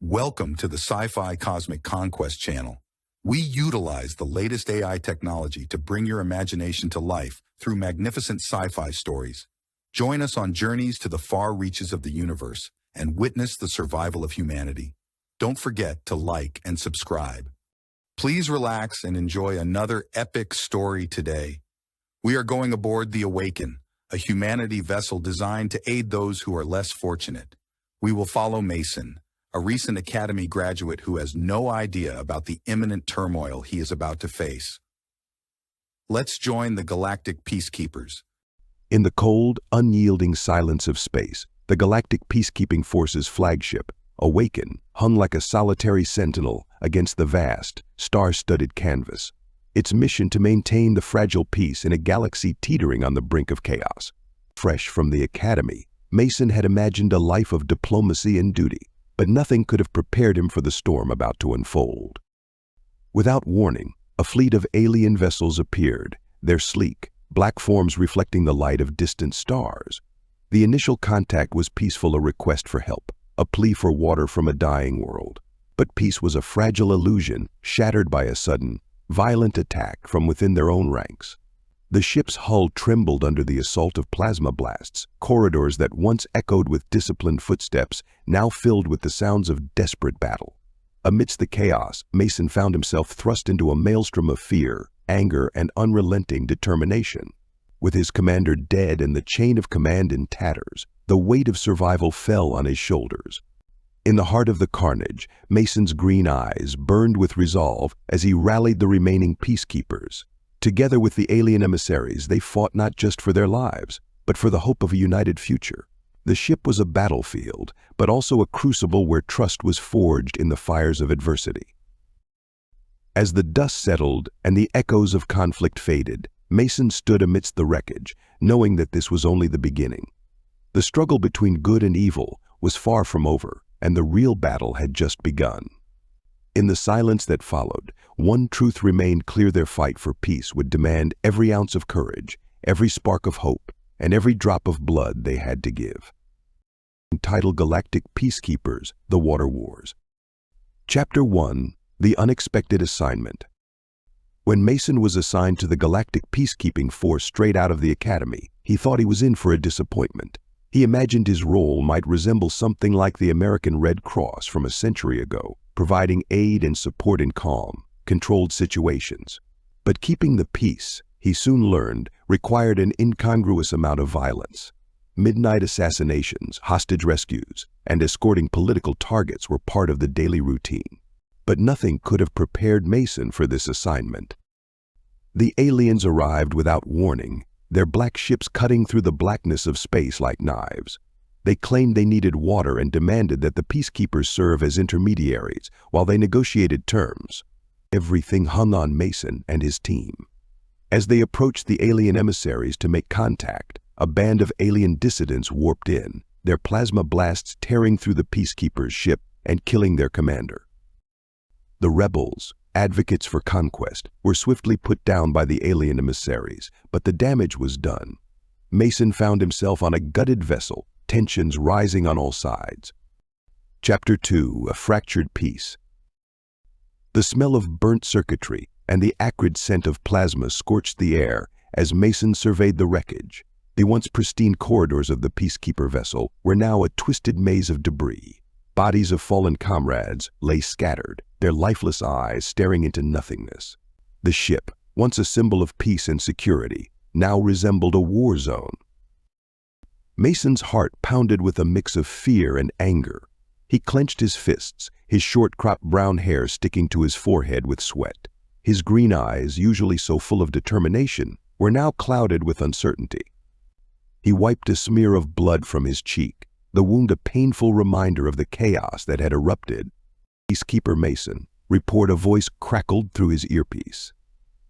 Welcome to the Sci-Fi Cosmic Conquest channel. We utilize the latest AI technology to bring your imagination to life through magnificent sci-fi stories. Join us on journeys to the far reaches of the universe and witness the survival of humanity. Don't forget to like and subscribe. Please relax and enjoy another epic story today. We are going aboard the Awaken, a humanity vessel designed to aid those who are less fortunate. We will follow Mason, a recent Academy graduate who has no idea about the imminent turmoil he is about to face. Let's join the Galactic Peacekeepers. In the cold, unyielding silence of space, the Galactic Peacekeeping Force's flagship, Awaken, hung like a solitary sentinel against the vast, star-studded canvas. Its mission to maintain the fragile peace in a galaxy teetering on the brink of chaos. Fresh from the Academy, Mason had imagined a life of diplomacy and duty, but nothing could have prepared him for the storm about to unfold. Without warning, a fleet of alien vessels appeared, their sleek, black forms reflecting the light of distant stars. The initial contact was peaceful, a request for help, a plea for water from a dying world. But peace was a fragile illusion, shattered by a sudden, violent attack from within their own ranks. The ship's hull trembled under the assault of plasma blasts, corridors that once echoed with disciplined footsteps now filled with the sounds of desperate battle. Amidst the chaos, Mason found himself thrust into a maelstrom of fear, anger, and unrelenting determination. With his commander dead and the chain of command in tatters, the weight of survival fell on his shoulders. In the heart of the carnage, Mason's green eyes burned with resolve as he rallied the remaining peacekeepers. Together with the alien emissaries, they fought not just for their lives, but for the hope of a united future. The ship was a battlefield, but also a crucible where trust was forged in the fires of adversity. As the dust settled and the echoes of conflict faded, Mason stood amidst the wreckage, knowing that this was only the beginning. The struggle between good and evil was far from over, and the real battle had just begun. In the silence that followed, one truth remained clear: their fight for peace would demand every ounce of courage, every spark of hope, and every drop of blood they had to give. Entitled Galactic Peacekeepers, The Water Wars. Chapter 1, The Unexpected Assignment. When Mason was assigned to the Galactic Peacekeeping Force straight out of the Academy, he thought he was in for a disappointment. He imagined his role might resemble something like the American Red Cross from a century ago, providing aid and support in calm, controlled situations. But keeping the peace, he soon learned, required an incongruous amount of violence. Midnight assassinations, hostage rescues, and escorting political targets were part of the daily routine. But nothing could have prepared Mason for this assignment. The aliens arrived without warning, their black ships cutting through the blackness of space like knives. They claimed they needed water and demanded that the peacekeepers serve as intermediaries while they negotiated terms. Everything hung on Mason and his team. As they approached the alien emissaries to make contact, a band of alien dissidents warped in, their plasma blasts tearing through the peacekeepers' ship and killing their commander. The rebels, advocates for conquest, were swiftly put down by the alien emissaries, but the damage was done. Mason found himself on a gutted vessel, tensions rising on all sides. Chapter 2, A Fractured Peace. The smell of burnt circuitry and the acrid scent of plasma scorched the air as Mason surveyed the wreckage. The once pristine corridors of the peacekeeper vessel were now a twisted maze of debris. Bodies of fallen comrades lay scattered, their lifeless eyes staring into nothingness. The ship, once a symbol of peace and security, now resembled a war zone. Mason's heart pounded with a mix of fear and anger. He clenched his fists, his short-cropped brown hair sticking to his forehead with sweat. His green eyes, usually so full of determination, were now clouded with uncertainty. He wiped a smear of blood from his cheek, the wound a painful reminder of the chaos that had erupted. Peacekeeper Mason, report, a voice crackled through his earpiece.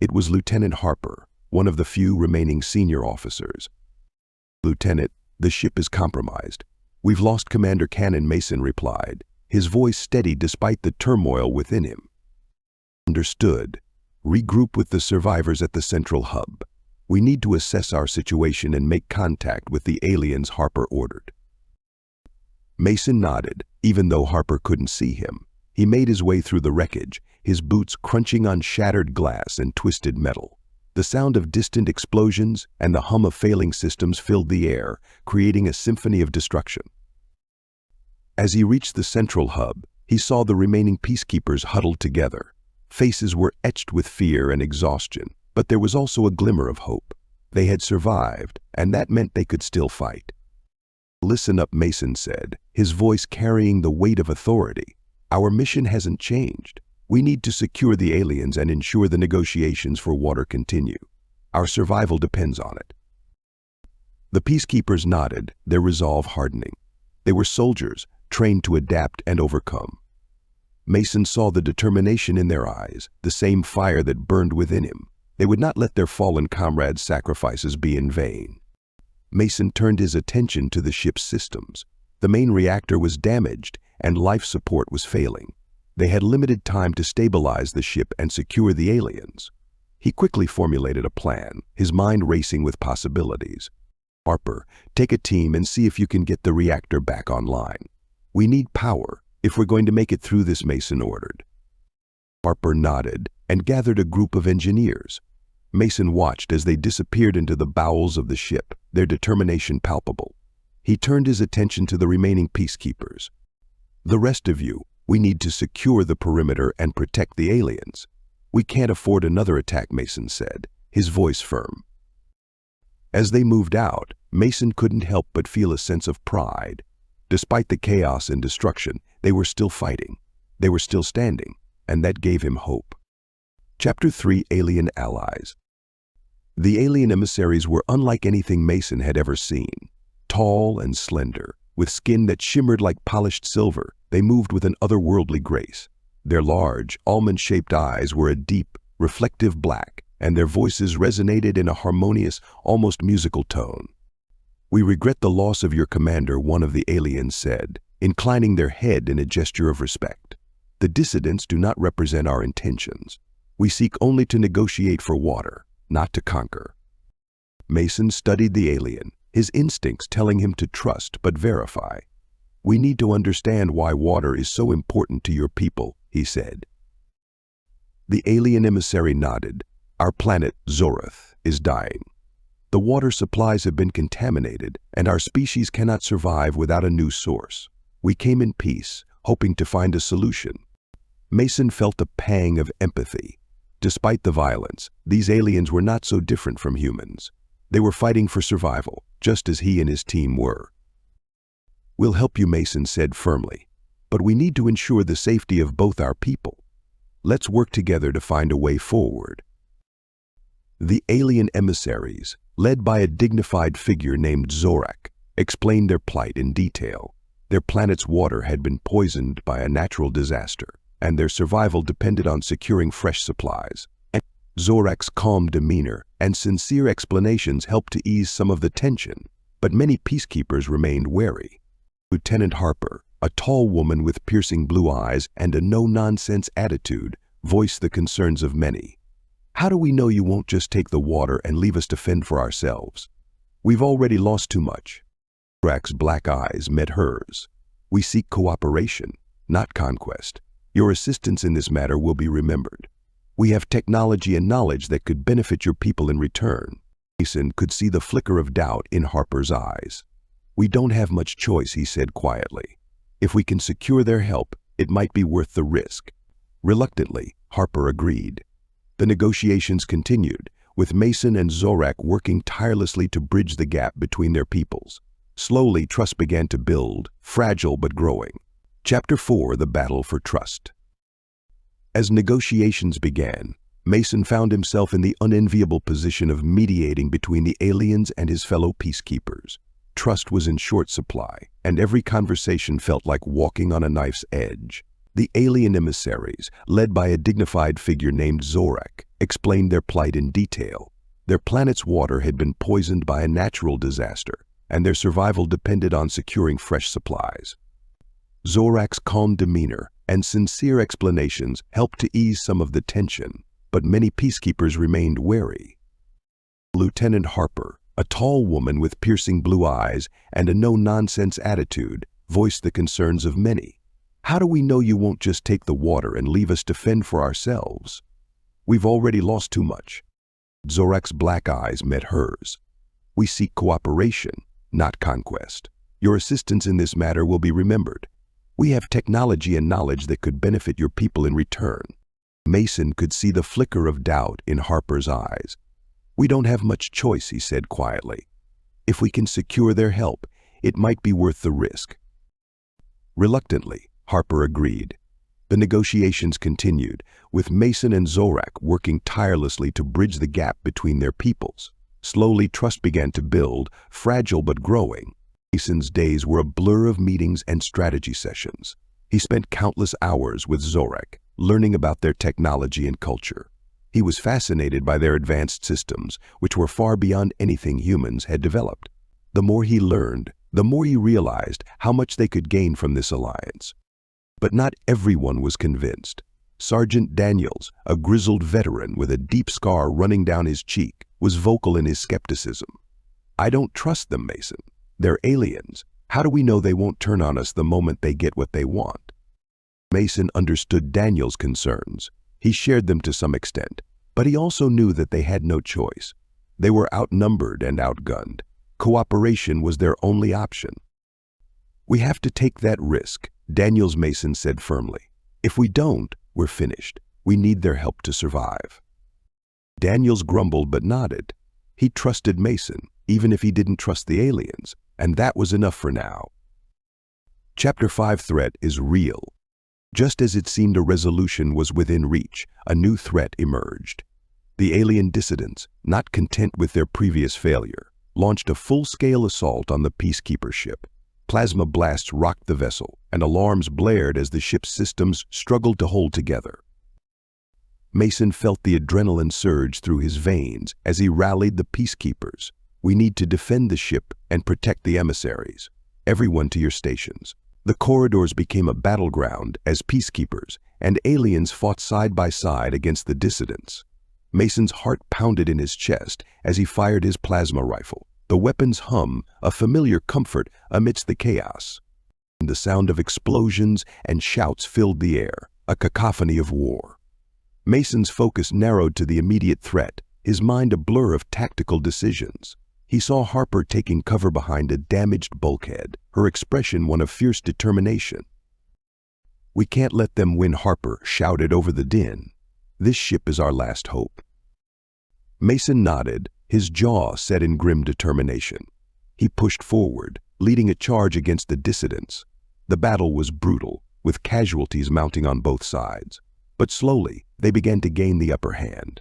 It was Lieutenant Harper, one of the few remaining senior officers. Lieutenant, the ship is compromised. We've lost Commander Cannon, Mason replied, his voice steady despite the turmoil within him. Understood. Regroup with the survivors at the central hub. We need to assess our situation and make contact with the aliens, Harper ordered. Mason nodded, Even though Harper couldn't see him, he made his way through the wreckage, his boots crunching on shattered glass and twisted metal. The sound of distant explosions and the hum of failing systems filled the air, creating a symphony of destruction. As he reached the central hub, he saw the remaining peacekeepers huddled together. Faces were etched with fear and exhaustion, but there was also a glimmer of hope. They had survived, and that meant they could still fight. "Listen up," Mason said, his voice carrying the weight of authority. "Our mission hasn't changed. We need to secure the aliens and ensure the negotiations for water continue. Our survival depends on it." The peacekeepers nodded, their resolve hardening. They were soldiers, trained to adapt and overcome. Mason saw the determination in their eyes, the same fire that burned within him. They would not let their fallen comrades' sacrifices be in vain. Mason turned his attention to the ship's systems. The main reactor was damaged, and life support was failing. They had limited time to stabilize the ship and secure the aliens. He quickly formulated a plan, his mind racing with possibilities. "Harper, take a team and see if you can get the reactor back online. We need power if we're going to make it through this," Mason ordered. Harper nodded and gathered a group of engineers. Mason watched as they disappeared into the bowels of the ship, their determination palpable. He turned his attention to the remaining peacekeepers. "The rest of you, we need to secure the perimeter and protect the aliens. We can't afford another attack," Mason said, his voice firm. As they moved out, Mason couldn't help but feel a sense of pride. Despite the chaos and destruction, they were still fighting. They were still standing, and that gave him hope. Chapter 3: Alien Allies. The alien emissaries were unlike anything Mason had ever seen. Tall and slender, with skin that shimmered like polished silver, they moved with an otherworldly grace. Their large, almond-shaped eyes were a deep, reflective black, and their voices resonated in a harmonious, almost musical tone. "We regret the loss of your commander," one of the aliens said, inclining their head in a gesture of respect. "The dissidents do not represent our intentions. We seek only to negotiate for water, not to conquer." Mason studied the alien, his instincts telling him to trust but verify. "We need to understand why water is so important to your people," he said. The alien emissary nodded. "Our planet, Zorath, is dying. The water supplies have been contaminated, and our species cannot survive without a new source. We came in peace, hoping to find a solution." Mason felt a pang of empathy. Despite the violence, these aliens were not so different from humans. They were fighting for survival, just as he and his team were. "We'll help you," Mason said firmly, "but we need to ensure the safety of both our people. Let's work together to find a way forward." The alien emissaries, led by a dignified figure named Zorak, explained their plight in detail. Their planet's water had been poisoned by a natural disaster, and their survival depended on securing fresh supplies. Zorak's calm demeanor and sincere explanations helped to ease some of the tension, but many peacekeepers remained wary. Lieutenant Harper, a tall woman with piercing blue eyes and a no-nonsense attitude, voiced the concerns of many. "How do we know you won't just take the water and leave us to fend for ourselves? We've already lost too much." Zorak's black eyes met hers. "We seek cooperation, not conquest. Your assistance in this matter will be remembered. We have technology and knowledge that could benefit your people in return." Mason could see the flicker of doubt in Harper's eyes. "We don't have much choice," he said quietly. "If we can secure their help, it might be worth the risk." Reluctantly, Harper agreed. The negotiations continued, with Mason and Zorak working tirelessly to bridge the gap between their peoples. Slowly, trust began to build, fragile but growing. Chapter 4: The Battle for Trust. As negotiations began, Mason found himself in the unenviable position of mediating between the aliens and his fellow peacekeepers. Trust was in short supply, and every conversation felt like walking on a knife's edge. The alien emissaries, led by a dignified figure named Zorak, explained their plight in detail. Their planet's water had been poisoned by a natural disaster, and their survival depended on securing fresh supplies. Zorak's calm demeanor and sincere explanations helped to ease some of the tension, but many peacekeepers remained wary. Lieutenant Harper, a tall woman with piercing blue eyes and a no-nonsense attitude, voiced the concerns of many. How do we know you won't just take the water and leave us to fend for ourselves? We've already lost too much. Zorak's black eyes met hers. We seek cooperation, not conquest. Your assistance in this matter will be remembered. We have technology and knowledge that could benefit your people in return. Mason could see the flicker of doubt in Harper's eyes. We don't have much choice, he said quietly. If we can secure their help, it might be worth the risk. Reluctantly, Harper agreed. The negotiations continued, with Mason and Zorak working tirelessly to bridge the gap between their peoples. Slowly, trust began to build, fragile but growing. Mason's days were a blur of meetings and strategy sessions. He spent countless hours with Zorak, learning about their technology and culture. He was fascinated by their advanced systems, which were far beyond anything humans had developed. The more he learned, the more he realized how much they could gain from this alliance. But not everyone was convinced. Sergeant Daniels, a grizzled veteran with a deep scar running down his cheek, was vocal in his skepticism. I don't trust them, Mason. They're aliens. How do we know they won't turn on us the moment they get what they want? Mason understood Daniels' concerns. He shared them to some extent, but he also knew that they had no choice. They were outnumbered and outgunned. Cooperation was their only option. We have to take that risk, Daniels Mason said firmly. If we don't, we're finished. We need their help to survive. Daniels grumbled but nodded. He trusted Mason, even if he didn't trust the aliens, and that was enough for now. Chapter 5 threat is real. Just as it seemed a resolution was within reach, a new threat emerged. The alien dissidents, not content with their previous failure, launched a full-scale assault on the Peacekeeper ship. Plasma blasts rocked the vessel, and alarms blared as the ship's systems struggled to hold together. Mason felt the adrenaline surge through his veins as he rallied the Peacekeepers. We need to defend the ship and protect the emissaries. Everyone to your stations. The corridors became a battleground as Peacekeepers and aliens fought side by side against the dissidents. Mason's heart pounded in his chest as he fired his plasma rifle. The weapon's hum, a familiar comfort amidst the chaos. The sound of explosions and shouts filled the air, a cacophony of war. Mason's focus narrowed to the immediate threat, his mind a blur of tactical decisions. He saw Harper taking cover behind a damaged bulkhead, her expression one of fierce determination. We can't let them win, Harper shouted over the din. This ship is our last hope. Mason nodded, his jaw set in grim determination. He pushed forward, leading a charge against the dissidents. The battle was brutal, with casualties mounting on both sides. But slowly, they began to gain the upper hand.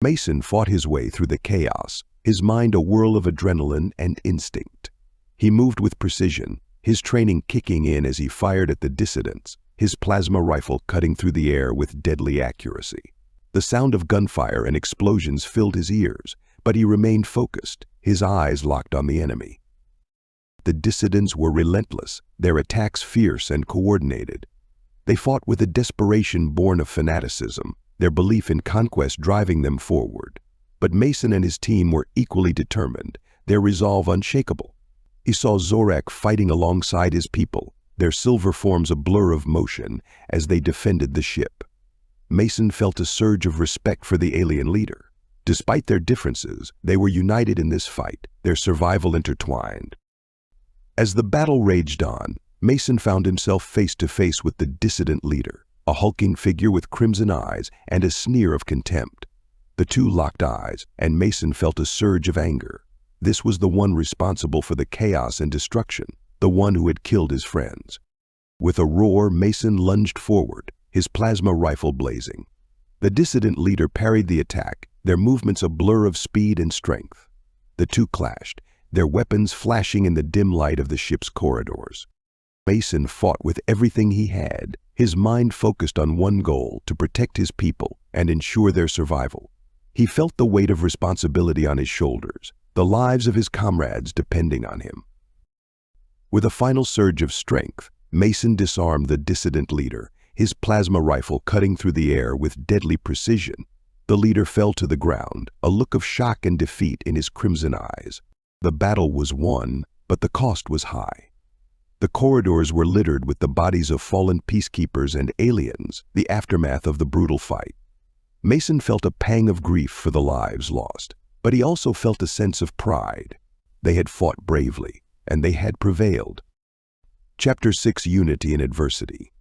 Mason fought his way through the chaos, his mind a whirl of adrenaline and instinct. He moved with precision, his training kicking in as he fired at the dissidents, his plasma rifle cutting through the air with deadly accuracy. The sound of gunfire and explosions filled his ears, but he remained focused, his eyes locked on the enemy. The dissidents were relentless, their attacks fierce and coordinated. They fought with a desperation born of fanaticism, their belief in conquest driving them forward. But Mason and his team were equally determined, their resolve unshakable. He saw Zorak fighting alongside his people, their silver forms a blur of motion as they defended the ship. Mason felt a surge of respect for the alien leader. Despite their differences, they were united in this fight, their survival intertwined. As the battle raged on, Mason found himself face to face with the dissident leader, a hulking figure with crimson eyes and a sneer of contempt. The two locked eyes, and Mason felt a surge of anger. This was the one responsible for the chaos and destruction, the one who had killed his friends. With a roar, Mason lunged forward, his plasma rifle blazing. The dissident leader parried the attack, their movements a blur of speed and strength. The two clashed, their weapons flashing in the dim light of the ship's corridors. Mason fought with everything he had, his mind focused on one goal, to protect his people and ensure their survival. He felt the weight of responsibility on his shoulders, the lives of his comrades depending on him. With a final surge of strength, Mason disarmed the dissident leader, his plasma rifle cutting through the air with deadly precision. The leader fell to the ground, a look of shock and defeat in his crimson eyes. The battle was won, but the cost was high. The corridors were littered with the bodies of fallen peacekeepers and aliens, the aftermath of the brutal fight. Mason felt a pang of grief for the lives lost, but he also felt a sense of pride. They had fought bravely, and they had prevailed. Chapter 6: Unity in Adversity.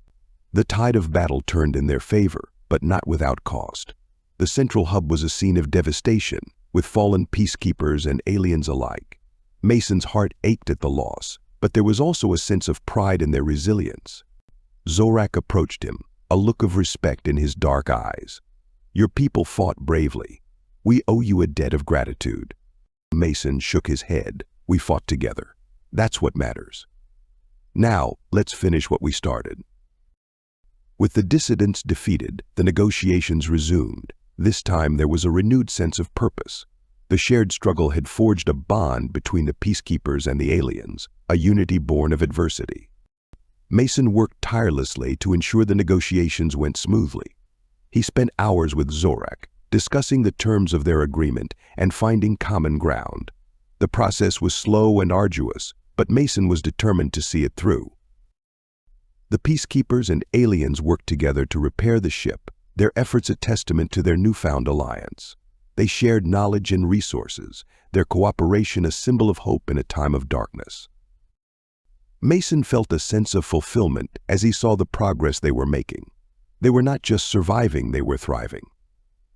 The tide of battle turned in their favor, but not without cost. The central hub was a scene of devastation, with fallen peacekeepers and aliens alike. Mason's heart ached at the loss, but there was also a sense of pride in their resilience. Zorak approached him, a look of respect in his dark eyes. "Your people fought bravely. We owe you a debt of gratitude." Mason shook his head. "We fought together. That's what matters. Now, let's finish what we started." With the dissidents defeated, the negotiations resumed. This time there was a renewed sense of purpose. The shared struggle had forged a bond between the peacekeepers and the aliens, a unity born of adversity. Mason worked tirelessly to ensure the negotiations went smoothly. He spent hours with Zorak, discussing the terms of their agreement and finding common ground. The process was slow and arduous, but Mason was determined to see it through. The peacekeepers and aliens worked together to repair the ship, their efforts a testament to their newfound alliance. They shared knowledge and resources, their cooperation a symbol of hope in a time of darkness. Mason felt a sense of fulfillment as he saw the progress they were making. They were not just surviving, they were thriving.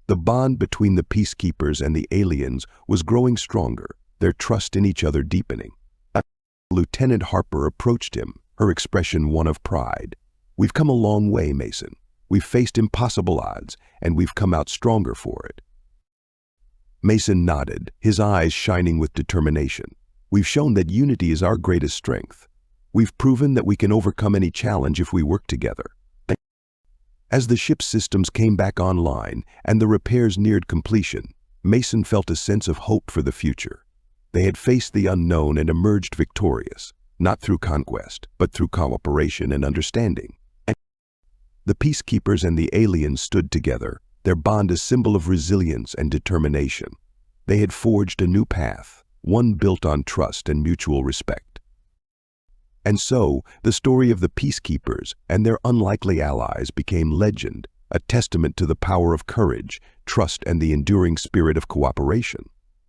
The bond between the peacekeepers and the aliens was growing stronger, their trust in each other deepening. Lieutenant Harper approached him, her expression one of pride. "We've come a long way, Mason. We've faced impossible odds, and we've come out stronger for it." Mason nodded, his eyes shining with determination. "We've shown that unity is our greatest strength. We've proven that we can overcome any challenge if we work together." As the ship's systems came back online and the repairs neared completion, Mason felt a sense of hope for the future. They had faced the unknown and emerged victorious, not through conquest, but through cooperation and understanding. The peacekeepers and the aliens stood together, their bond a symbol of resilience and determination. They had forged a new path, one built on trust and mutual respect. And so, the story of the peacekeepers and their unlikely allies became legend, a testament to the power of courage, trust, and the enduring spirit of cooperation.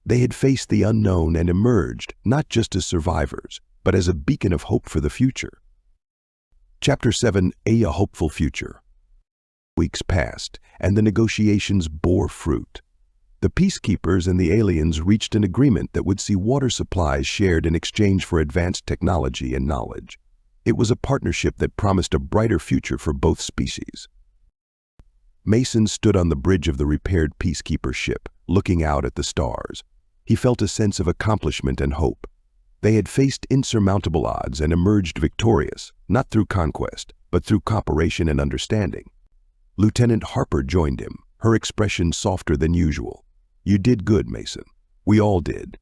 They had faced the unknown and emerged, not just as survivors, but as a beacon of hope for the future. Chapter 7: A Hopeful Future. Weeks passed, and the negotiations bore fruit. The peacekeepers and the aliens reached an agreement that would see water supplies shared in exchange for advanced technology and knowledge. It was a partnership that promised a brighter future for both species. Mason stood on the bridge of the repaired peacekeeper ship, looking out at the stars. He felt a sense of accomplishment and hope. They had faced insurmountable odds and emerged victorious, not through conquest, but through cooperation and understanding. Lieutenant Harper joined him, her expression softer than usual. "You did good, Mason. We all did."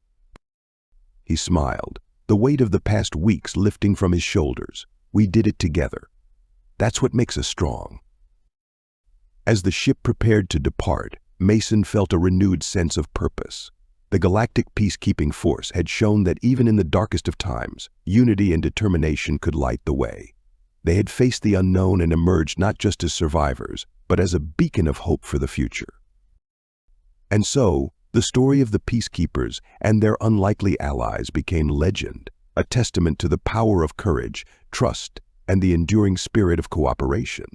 He smiled, the weight of the past weeks lifting from his shoulders. "We did it together. That's what makes us strong." As the ship prepared to depart, Mason felt a renewed sense of purpose. The Galactic Peacekeeping Force had shown that even in the darkest of times, unity and determination could light the way. They had faced the unknown and emerged not just as survivors, but as a beacon of hope for the future. And so, the story of the peacekeepers and their unlikely allies became legend, a testament to the power of courage, trust, and the enduring spirit of cooperation.